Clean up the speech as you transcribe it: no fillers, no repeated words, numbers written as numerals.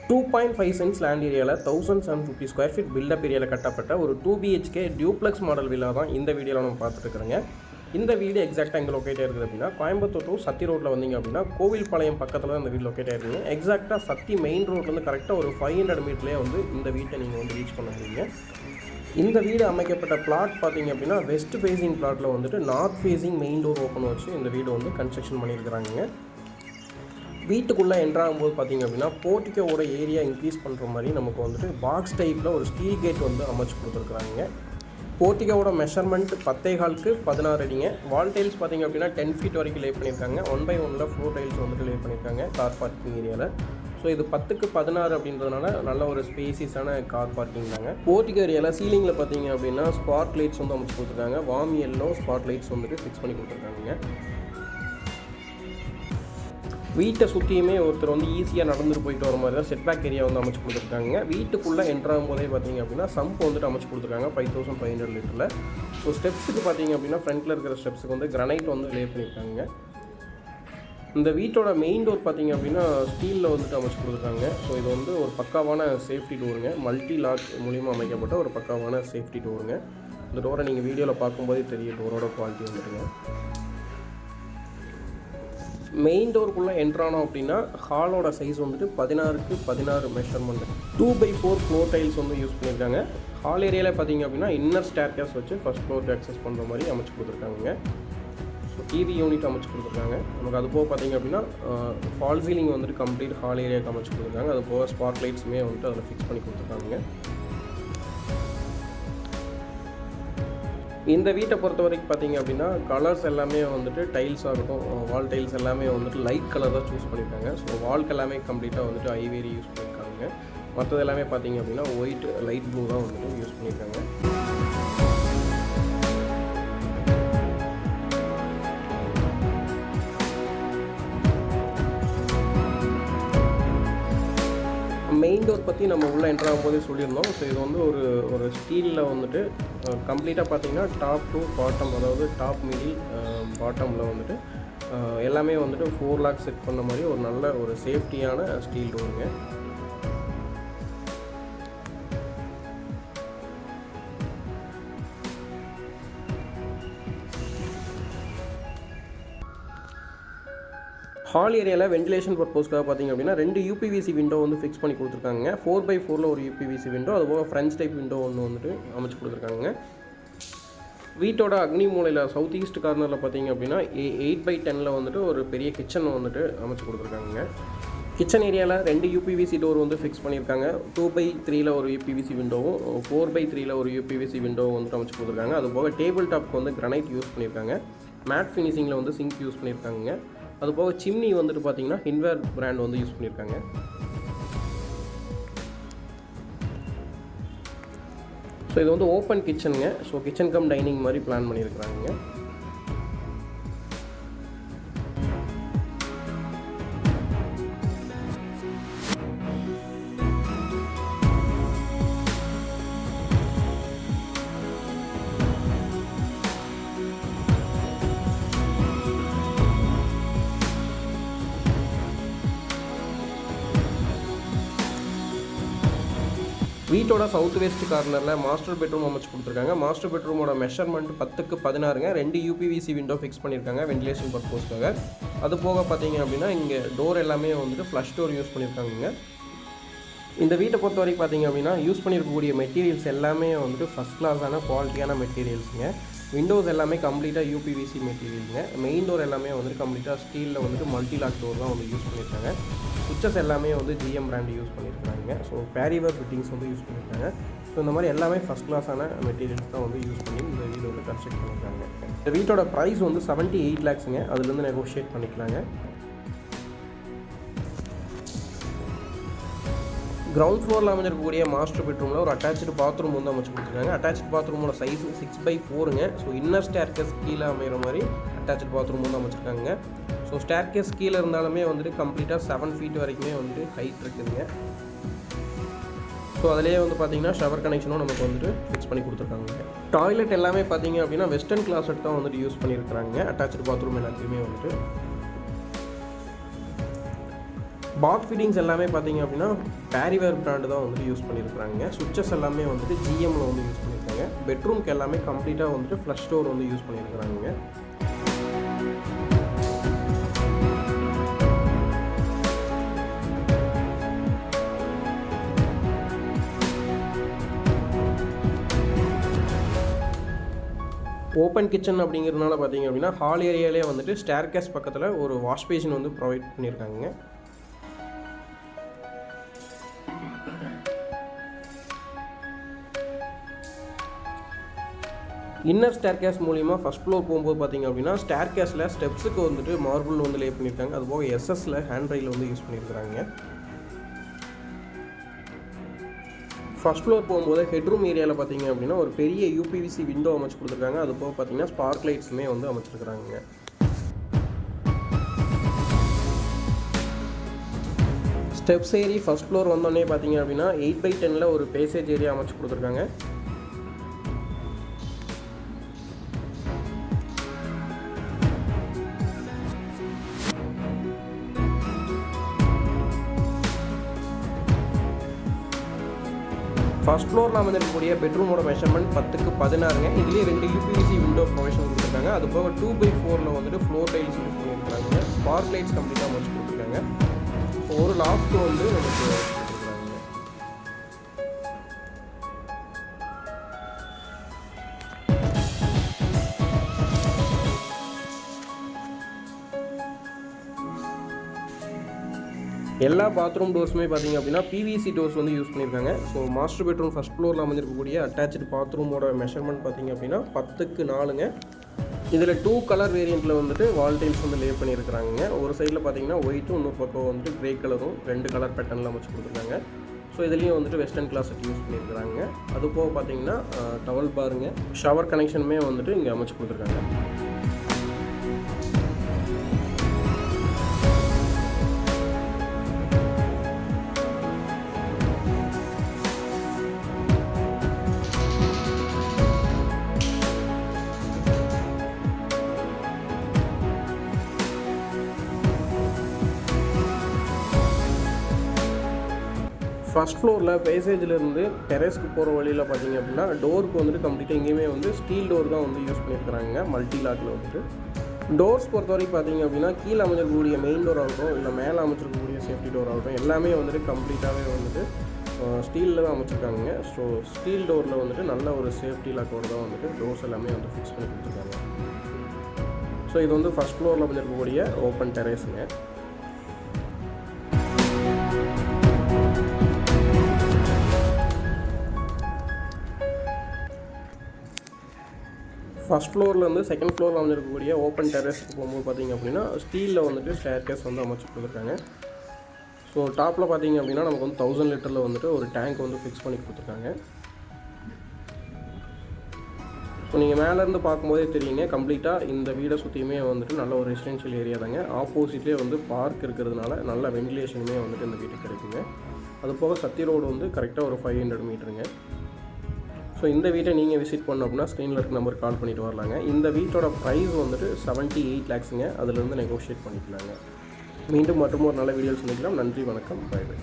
2.5 cents land ஏரியாவில் 1750 square feet build up ஏரியாவில் கட்டப்பட்ட ஒரு 2 BHK டியூப்ளெக்ஸ் மாடல் வில்லா தான் இந்த வீடியோவில் நம்ம பார்த்துட்டுருக்குறோங்க. இந்த வீடு எக்ஸாக்டாக எங்கே லொக்கேட் ஆகிருக்குது அப்படின்னா, கோயம்புத்தூர் டு சத்தி ரோட்டில் வந்தீங்க அப்படின்னா கோவில்பாளையம் பக்கத்தில் தான் இந்த வீடு லொக்கேட் ஆகிருக்குங்க. எக்ஸாக்டாக சத்தி மெயின் ரோட்லேருந்து கரெக்டாக ஒரு 500 மீட்டர்லேயே வந்து இந்த வீட்டை நீங்கள் வந்து ரீச் பண்ண முடியுங்க. இந்த வீடு அமைக்கப்பட்ட பிளாட் பார்த்தீங்க அப்படின்னா வெஸ்ட் ஃபேஸிங் பிளாட்டில் வந்துட்டு north facing main door open வச்சு இந்த வீடு வந்து கன்ஸ்ட்ரக்ஷன் பண்ணியிருக்கிறாங்க. வீட்டுக்குள்ளே என்ட்ராகும்போது பார்த்திங்க அப்படின்னா போர்ட்டிக்கோட ஏரியா இன்க்ரீஸ் பண்ணுற மாதிரி நமக்கு வந்துட்டு பாக்ஸ் டைப்பில் ஒரு ஸ்டீல் கேட் வந்து அமைச்சு கொடுத்துருக்குறாங்க. போர்ட்டிக்கோட மெஷர்மெண்ட் 10.4க்கு 16 அடிங்க. வால் டைல்ஸ் பார்த்திங்க அப்படின்னா 10 ஃபீட் வரைக்கும் லே பண்ணியிருக்காங்க. 1/1 ஃப்ளோர் டைல்ஸ் வந்துட்டு லே பண்ணியிருக்காங்க கார் பார்க்கிங் ஏரியாவில். ஸோ இது 10க்கு 16 அப்படின்றதுனால நல்ல ஒரு ஸ்பேசியஸான கார் பார்க்கிங் தாங்க. போர்ட்டிகோ ஏரியாவில் சீலிங்கில் பார்த்திங்க அப்படின்னா ஸ்பாட் லைட்ஸ் வந்து அமைச்சு கொடுத்துருக்காங்க. வார்ம் எல்லோ ஸ்பாட் லைட்ஸ் வந்துட்டு ஃபிக்ஸ் பண்ணி கொடுத்துருக்காங்க. வீட்டை சுற்றியுமே ஒருத்தர் வந்து ஈஸியாக நடந்துட்டு போயிட்டு வர மாதிரி தான் செட்பேக் ஏரியா வந்து அமைச்சு கொடுத்துருக்காங்க. வீட்டுக்குள்ளே என்ட்ராகும் போதே பார்த்திங்க அப்படின்னா சம்ப் வந்துட்டு அமைச்சு கொடுத்துருக்காங்க 5500 லிட்டரில். ஸோ ஸ்டெப்ஸுக்கு பார்த்திங்க அப்படின்னா ஃப்ரண்ட்டில் இருக்கிற ஸ்டெப்ஸுக்கு வந்து கிரனைட் வந்து லே பண்ணியிருக்காங்க. இந்த வீட்டோட மெயின் டோர் பார்த்திங்க அப்படின்னா ஸ்டீலில் வந்துட்டு அமைச்சு கொடுத்துருக்காங்க. ஸோ இது வந்து ஒரு பக்காவான சேஃப்டி டோருங்க. மல்டி லாக் மூலிமா அமைக்கப்பட்ட ஒரு பக்காவான சேஃப்டி டோருங்க. இந்த டோரை நீங்கள் வீடியோவில் பார்க்கும்போதே தெரியும் டோரோட குவாலிட்டி வந்துட்டுங்க. மெயின் டோருக்குள்ளே என்ட்ரானோம் அப்படின்னா ஹாலோட சைஸ் வந்துட்டு 16க்கு 16 மெஷர்மெண்ட். 2/4 ஃப்ளோர் டைல்ஸ் வந்து யூஸ் பண்ணியிருக்காங்க. ஹால் ஏரியாவில் பார்த்தீங்க அப்படின்னா இன்னர் ஸ்டேர்கேஸ் வச்சு ஃபஸ்ட் ஃப்ளோருக்கு அக்சஸ் பண்ணுற மாதிரி அமைச்சு கொடுத்துருக்காங்க. ஸோ டிவி யூனிட் அமைச்சு கொடுத்துருக்காங்க. நமக்கு அது போக பார்த்தீங்க அப்படின்னா ஃபால் சீலிங் வந்துட்டு கம்ப்ளீட் ஹால் ஏரியாவுக்கு அமைச்சு கொடுத்துருக்காங்க. அது போக ஸ்பாட் லைட்ஸுமே வந்துட்டு அதில் ஃபிக்ஸ் பண்ணி கொடுத்துருக்காங்க. இந்த வீட்டை பொறுத்த வரைக்கும் பார்த்திங்க அப்படின்னா கலர்ஸ் எல்லாமே வந்துட்டு டைல்ஸ் ஆகட்டும், வால் டைல்ஸ் எல்லாமே வந்துட்டு லைட் கலர் தான் சூஸ் பண்ணியிருக்காங்க. ஸோ வால்க்கு எல்லாமே கம்ப்ளீட்டாக வந்துட்டு ஐவேரி யூஸ் பண்ணியிருக்காங்க. மற்றது எல்லாமே பார்த்திங்க அப்படின்னா ஒயிட் லைட் ப்ளூ தான் வந்துட்டு யூஸ் பண்ணியிருக்காங்க. மெயின் டோர் பற்றி நம்ம உள்ளே என்ட்ராகும் போதே சொல்லியிருந்தோம். ஸோ இது வந்து ஒரு ஸ்டீலில் வந்துட்டு கம்ப்ளீட்டாக பார்த்தீங்கன்னா டாப் டு பாட்டம், அதாவது டாப் மிடில் பாட்டமில் வந்துட்டு எல்லாமே வந்துட்டு 4 லாக் செட் பண்ண மாதிரி ஒரு நல்ல ஒரு சேஃப்டியான ஸ்டீல் டோருங்க. ஹால் ஏரியாவில் வென்டிலேஷன் பர்பஸ்க்காக பார்த்திங்க அப்படின்னா 2 UPVC விண்டோ வந்து ஃபிக்ஸ் பண்ணி கொடுத்துருக்காங்க. 4/4ல் ஒரு UPVC விண்டோ, அதுபோக ஃப்ரெஞ்ச் டைப் விண்டோ ஒன்று வந்துட்டு அமைச்சு கொடுத்துருக்காங்க. வீட்டோட அக்னி மூலையில் சவுத் ஈஸ்ட் கார்னரில் பார்த்திங்க அப்படின்னா 8/10ல் வந்துட்டு ஒரு பெரிய கிச்சன் வந்துட்டு அமைச்சு கொடுத்துருக்காங்க. கிச்சன் ஏரியாவில் 2 UPVC டோர் வந்து ஃபிக்ஸ் பண்ணியிருக்காங்க. 2/3ல் ஒரு UPVC விண்டோவும் 4/3ல் ஒரு UPVC விண்டோவும் வந்துட்டு அமைச்சு கொடுத்துருக்காங்க. அதுபோக டேபிள் டாப்க்கு வந்து கிரனைட் யூஸ் பண்ணியிருக்காங்க. மேட் ஃபினிஷிங்கில் வந்து சிங்க் யூஸ் பண்ணியிருக்காங்க. அதுபோக சிம்னி வந்துட்டு பார்த்தீங்கன்னா ஹின்வேர் பிராண்ட் வந்து யூஸ் பண்ணியிருக்காங்க. ஸோ இது வந்து ஓப்பன் கிச்சனுங்க. ஸோ கிச்சன் கம் டைனிங் மாதிரி பிளான் பண்ணியிருக்கிறாங்க. வீட்டோட சவுத் வெஸ்ட் கார்னரில் மாஸ்டர் பெட்ரூம் அமைச்சு கொடுத்துருக்காங்க. மாஸ்டர் பெட்ரூமோட மெஷர்மெண்ட் 10க்கு 16ங்க. 2 UPVC விண்டோ ஃபிக்ஸ் பண்ணியிருக்காங்க வென்டிலேஷன் பர்பஸ்க்காக. அது போக பார்த்தீங்க அப்படின்னா இங்கே டோர் எல்லாமே வந்துட்டு ஃப்ளஷ் டோர் யூஸ் பண்ணியிருக்காங்க. இந்த வீட்டை பொறுத்த வரைக்கும் பார்த்தீங்க அப்படின்னா யூஸ் பண்ணியிருக்கக்கூடிய மெட்டீரியல்ஸ் எல்லாமே வந்துட்டு ஃபஸ்ட் கிளாஸான குவாலிட்டியான மெட்டீரியல்ஸுங்க. விண்டோஸ் எல்லாமே கம்ப்ளீட்டாக UPVC மெட்டீரியலுங்க. மெயின் டோர் எல்லாமே வந்துட்டு கம்ப்ளீட்டாக ஸ்டீலில் வந்துட்டு மல்டி லாக் டோர் தான் வந்து யூஸ் பண்ணியிருக்காங்க. சுவிச்சஸ் எல்லாமே வந்து GM பிராண்ட் யூஸ் பண்ணியிருக்காங்க. ஸோ பேரிவர் ஃபிட்டிங்ஸ் வந்து யூஸ் பண்ணியிருக்காங்க. ஸோ இந்த மாதிரி எல்லாமே ஃபஸ்ட் கிளாஸான மெட்டீரியல்ஸ் தான் வந்து யூஸ் பண்ணி இந்த வீடு வந்து கன்ஸ்ட்ரக்ட் பண்ணியிருக்காங்க. இந்த வீட்டோட ப்ரைஸ் வந்து 78 lakhsங்க. அதுலேருந்து நெகோஷியேட் பண்ணிக்கலாங்க. கிரவுண்ட் ஃப்ளோரில் அமைஞ்சிருக்கக்கூடிய மாஸ்டர் பெட்ரூமில் ஒரு அட்டாச்சு பாத்ரூம் வந்து அமைச்சு கொடுத்துருக்காங்க. அட்டாச்சு பாத்ரூமோட சைஸ் 6/4ங்க. ஸோ இன்னர் ஸ்டேர்கேஸ் கீழே அமைகிற மாதிரி அட்டாச்சு பாத்ரூம் வந்து அமைச்சிருக்காங்க. ஸோ ஸ்டேர்கேஸ் கீழே இருந்தாலுமே வந்துட்டு கம்ப்ளீட்டாக 7 ஃபீட் வரைக்குமே வந்துட்டு ஹைட் இருக்குதுங்க. ஸோ அதிலேயே வந்து பார்த்திங்கன்னா ஷவர் கனெக்ஷனும் நமக்கு வந்துட்டு ஃபிக்ஸ் பண்ணி கொடுத்துருக்காங்க. டாய்லெட் எல்லாமே பார்த்திங்க அப்படின்னா வெஸ்டர்ன் கிளாசெட் தான் வந்துட்டு யூஸ் பண்ணியிருக்கிறாங்க. அட்டாச்சு பாத்ரூம் எல்லாத்தையுமே வந்துட்டு பாத் ஃபிட்டிங்ஸ் எல்லாமே பார்த்தீங்க அப்படின்னா பேரிவேர் பிராண்டு தான் வந்துட்டு யூஸ் பண்ணியிருக்கிறாங்க. சுவிட்சஸ் எல்லாமே வந்துட்டு ஜிஎம்மில் வந்து யூஸ் பண்ணியிருக்காங்க. பெட்ரூம்க்கு எல்லாமே கம்ப்ளீட்டாக வந்துட்டு ஃப்ளஷ் டோர் வந்து யூஸ் பண்ணியிருக்கிறாங்க. ஓப்பன் கிச்சன் அப்படிங்கிறதுனால பார்த்தீங்க அப்படின்னா ஹால் ஏரியாலே வந்துட்டு ஸ்டேர்கேஸ் பக்கத்தில் ஒரு வாஷ் பேசின் வந்து ப்ரொவைட் பண்ணியிருக்காங்க. இன்னர் ஸ்டேர்கேஸ் மூலிமா ஃபஸ்ட் ஃப்ளோர் போகும்போது பார்த்தீங்க அப்படின்னா ஸ்டேர்கேஸில் ஸ்டெப்ஸுக்கு வந்துட்டு மார்பிள் வந்து லே பண்ணியிருக்காங்க. அதுபோக எஸ்எஸ்ல ஹேண்ட் ரைல் வந்து யூஸ் பண்ணியிருக்காங்க. ஃபஸ்ட் ஃப்ளோர் போகும்போது ஹெட்ரூம் ஏரியாவில் பார்த்தீங்க அப்படின்னா ஒரு பெரிய யூபிவிசி விண்டோ அமைச்சு கொடுத்துருக்காங்க. அது போக பார்த்தீங்கன்னா ஸ்பார்க் லைட்ஸுமே வந்து அமைச்சிருக்கிறாங்க. ஸ்டெப்ஸ் ஏறி ஃபஸ்ட் ஃப்ளோர் வந்தோடனே பார்த்தீங்க அப்படின்னா 8x10 ஒரு பேசேஜ் ஏரியா அமைச்சு கொடுத்துருக்காங்க. ஃபஸ்ட் ஃப்ளோரில் வந்துருக்கக்கூடிய பெட்ரூமோட மெஷர்மெண்ட் 10x16ங்க. இதுலேயே 2 யூபிவிசி விண்டோ ப்ரொவிஷன் கொடுத்துருக்காங்க. அது போக 2x4 வந்துட்டு ஃப்ளோர் டைல்ஸ் யூஸ் பண்ணியிருக்காங்க. ஸ்பார்க் லைட்ஸ் கம்ப்ளீட்டாக அமைச்சு கொடுத்துருக்காங்க. ஒரு லாஃப்ட் வந்து நமக்கு கொடுத்துருக்காங்க. எல்லா பாத்ரூம் டோர்ஸுமே பார்த்தீங்க அப்படின்னா பிவிசி டோர்ஸ் வந்து யூஸ் பண்ணியிருக்காங்க. ஸோ மாஸ்டர் பெட்ரூம் ஃபஸ்ட் ஃப்ளோரில் அமைஞ்சிருக்கக்கூடிய அட்டாச்சு பாத்ரூமோட மெஷர்மெண்ட் பார்த்தீங்க அப்படின்னா 10x4ங்க. இதில் 2 கலர் வேரியண்ட்டில் வந்துட்டு வால் டைல்ஸ் வந்து லே பண்ணியிருக்கிறாங்க. ஒரு சைடில் பார்த்தீங்கன்னா ஒயிட்டும், இன்னொரு பக்கம் வந்துட்டு கிரே கலரும் 2 கலர் பேட்டர்னில் அமைச்சு கொடுத்துருக்காங்க. ஸோ இதுலேயும் வந்துட்டு வெஸ்டர்ன் கிளாஸட் யூஸ் பண்ணியிருக்கிறாங்க. அது போக பார்த்தீங்கன்னா டவல் பாருங்க, ஷவர் கனெக்ஷனுமே வந்துட்டு இங்கே அமைச்சு கொடுத்துருக்காங்க. ஃபஸ்ட் ஃப்ளோரில் பேசேஜிலேருந்து டெரஸ்க்கு போகிற வழியில் பார்த்தீங்க அப்படின்னா டோருக்கு வந்துட்டு கம்ப்ளீட்டாக எங்கேயுமே வந்து ஸ்டீல் டோர் தான் வந்து யூஸ் பண்ணியிருக்கிறாங்க. மல்டி லாக்கில் வந்துட்டு டோர்ஸ் பொறுத்த வரைக்கும் பார்த்தீங்க அப்படின்னா கீழே அமைச்சிருக்கக்கூடிய மெயின் டோர் ஆகட்டும், இல்லை மேலே அமைச்சிருக்கக்கூடிய சேஃப்டி டோர் ஆகட்டும், எல்லாமே வந்துட்டு கம்ப்ளீட்டாகவே வந்துட்டு ஸ்டீலில் தான் அமைச்சிருக்காங்க. ஸோ ஸ்டீல் டோரில் வந்துட்டு நல்ல ஒரு சேஃப்டி லாக்கோடு தான் வந்துட்டு டோர்ஸ் எல்லாமே வந்து ஃபிக்ஸ் பண்ணி கொடுத்துருக்காங்க. ஸோ இது வந்து ஃபஸ்ட் ஃப்ளோரில் அமைச்சிருக்கக்கூடிய ஓப்பன் டெரேஸுங்க. ஃபஸ்ட் ஃப்ளோர்லேருந்து செகண்ட் ஃப்ளோரில் வந்துருக்கக்கூடிய ஓப்பன் டெரஸ்க்கு போகும்போது பார்த்தீங்க அப்படின்னா ஸ்டீலில் வந்துட்டு ஸ்டேர்கேஸ் வந்து அமைச்சு கொடுத்துருக்காங்க. ஸோ டாப்பில் பார்த்தீங்க அப்படின்னா நமக்கு வந்து 1000 லிட்டரில் வந்துட்டு ஒரு டேங்க் வந்து ஃபிக்ஸ் பண்ணி கொடுத்துருக்காங்க. ஸோ நீங்கள் மேலேருந்து பார்க்கும்போதே தெரியுங்க, கம்ப்ளீட்டாக இந்த வீடை சுற்றியுமே வந்துட்டு நல்ல ஒரு ரெசிடென்ஷியல் ஏரியா தாங்க. ஆப்போசிட்லேயே வந்து பார்க் இருக்கிறதுனால நல்ல வென்டிலேஷனுமே வந்துட்டு இந்த வீட்டுக்கு கிடைக்குங்க. அது போக சத்தி ரோடு வந்து கரெக்டாக ஒரு 500 மீட்டருங்க. ஸோ இந்த வீட்டை நீங்கள் விசிட் பண்ணோம் அப்படின்னா ஸ்க்ரீனில் இருக்க நம்பருக்கு கால் பண்ணிவிட்டு வரலாங்க. இந்த வீட்டோட ப்ரைஸ் வந்துட்டு 78 lakhsங்க. அதிலிருந்து நெகோஷியேட் பண்ணிக்கலாங்க. மீண்டும் மற்றும் ஒரு நல்ல வீடியோஸ் சந்திக்கலாம். நன்றி, வணக்கம், பை பை.